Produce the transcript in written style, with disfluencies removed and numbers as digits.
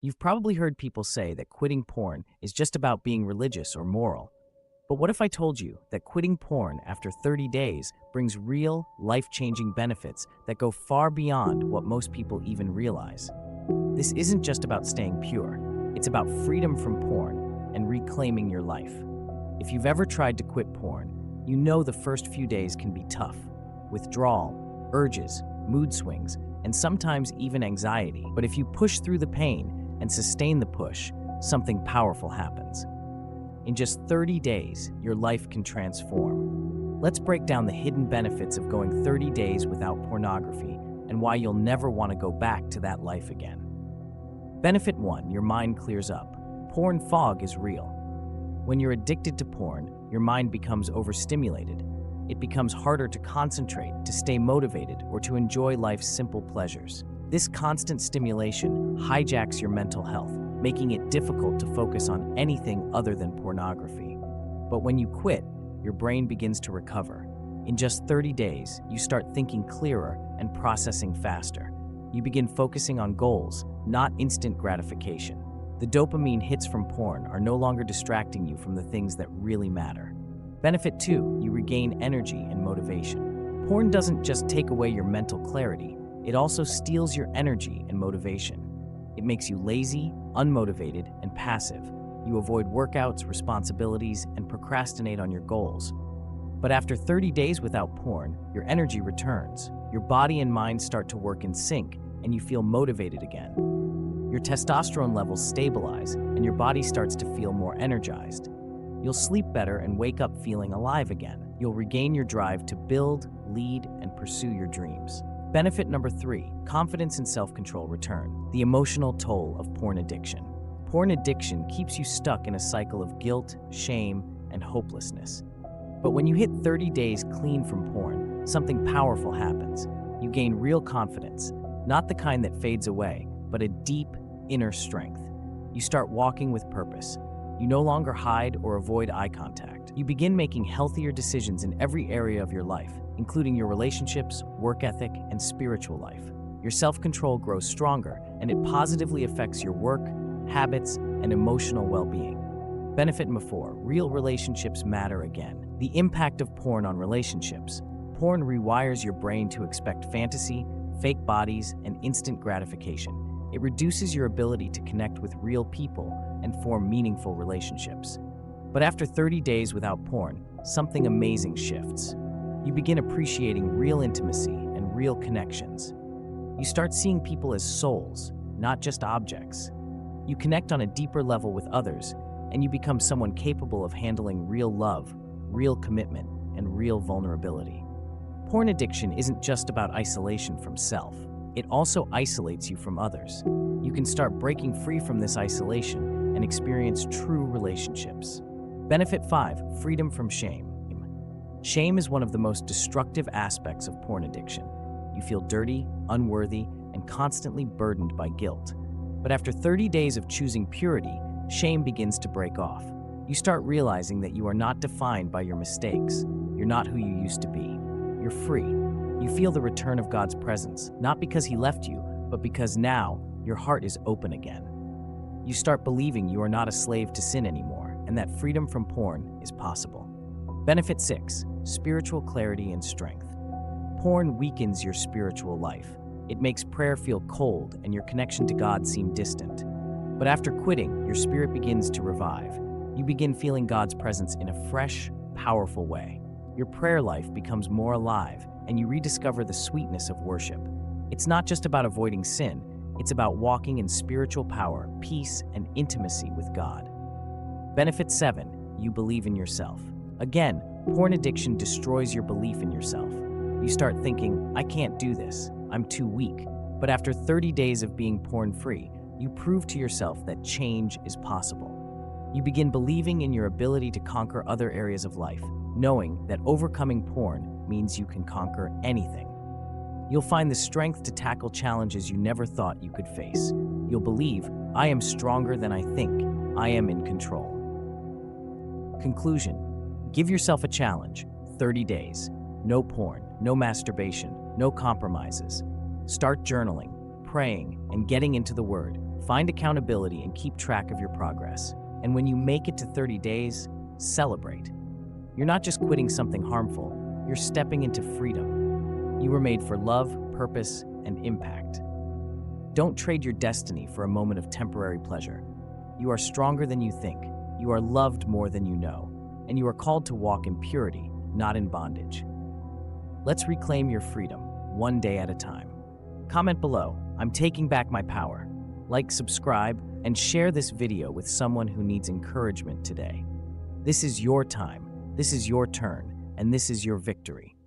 You've probably heard people say that quitting porn is just about being religious or moral. But what if I told you that quitting porn after 30 days brings real, life-changing benefits that go far beyond what most people even realize? This isn't just about staying pure. It's about freedom from porn and reclaiming your life. If you've ever tried to quit porn, you know the first few days can be tough. Withdrawal, urges, mood swings, and sometimes even anxiety. But if you push through the pain and sustain the push, something powerful happens. In just 30 days, your life can transform. Let's break down the hidden benefits of going 30 days without pornography and why you'll never want to go back to that life again. Benefit 1, your mind clears up. Porn fog is real. When you're addicted to porn, your mind becomes overstimulated. It becomes harder to concentrate, to stay motivated, or to enjoy life's simple pleasures. This constant stimulation hijacks your mental health, making it difficult to focus on anything other than pornography. But when you quit, your brain begins to recover. In just 30 days, you start thinking clearer and processing faster. You begin focusing on goals, not instant gratification. The dopamine hits from porn are no longer distracting you from the things that really matter. Benefit 2, you regain energy and motivation. Porn doesn't just take away your mental clarity, it also steals your energy and motivation. It makes you lazy, unmotivated, and passive. You avoid workouts, responsibilities, and procrastinate on your goals. But after 30 days without porn, your energy returns. Your body and mind start to work in sync, and you feel motivated again. Your testosterone levels stabilize, and your body starts to feel more energized. You'll sleep better and wake up feeling alive again. You'll regain your drive to build, lead, and pursue your dreams. Benefit number 3, confidence and self-control return. The emotional toll of porn addiction. Porn addiction keeps you stuck in a cycle of guilt, shame, and hopelessness. But when you hit 30 days clean from porn, something powerful happens. You gain real confidence, not the kind that fades away, but a deep inner strength. You start walking with purpose. You no longer hide or avoid eye contact. You begin making healthier decisions in every area of your life, including your relationships, work ethic, and spiritual life. Your self-control grows stronger, and it positively affects your work, habits, and emotional well-being. Benefit number 4, real relationships matter again. The impact of porn on relationships. Porn rewires your brain to expect fantasy, fake bodies, and instant gratification. It reduces your ability to connect with real people and form meaningful relationships. But after 30 days without porn, something amazing shifts. You begin appreciating real intimacy and real connections. You start seeing people as souls, not just objects. You connect on a deeper level with others, and you become someone capable of handling real love, real commitment, and real vulnerability. Porn addiction isn't just about isolation from self. It also isolates you from others. You can start breaking free from this isolation and experience true relationships. Benefit 5, freedom from shame. Shame is one of the most destructive aspects of porn addiction. You feel dirty, unworthy, and constantly burdened by guilt. But after 30 days of choosing purity, shame begins to break off. You start realizing that you are not defined by your mistakes. You're not who you used to be. You're free. You feel the return of God's presence, not because He left you, but because now your heart is open again. You start believing you are not a slave to sin anymore, and that freedom from porn is possible. Benefit 6, spiritual clarity and strength. Porn weakens your spiritual life. It makes prayer feel cold and your connection to God seem distant. But after quitting, your spirit begins to revive. You begin feeling God's presence in a fresh, powerful way. Your prayer life becomes more alive, and you rediscover the sweetness of worship. It's not just about avoiding sin, it's about walking in spiritual power, peace, and intimacy with God. Benefit 7, you believe in yourself. Again, porn addiction destroys your belief in yourself. You start thinking, I can't do this, I'm too weak. But after 30 days of being porn-free, you prove to yourself that change is possible. You begin believing in your ability to conquer other areas of life, knowing that overcoming porn means you can conquer anything. You'll find the strength to tackle challenges you never thought you could face. You'll believe, I am stronger than I think. I am in control. Conclusion. Give yourself a challenge. 30 days. No porn, no masturbation, no compromises. Start journaling, praying, and getting into the Word. Find accountability and keep track of your progress. And when you make it to 30 days, celebrate. You're not just quitting something harmful, you're stepping into freedom. You were made for love, purpose, and impact. Don't trade your destiny for a moment of temporary pleasure. You are stronger than you think. You are loved more than you know. And you are called to walk in purity, not in bondage. Let's reclaim your freedom, one day at a time. Comment below, I'm taking back my power. Like, subscribe, and share this video with someone who needs encouragement today. This is your time, this is your turn, and this is your victory.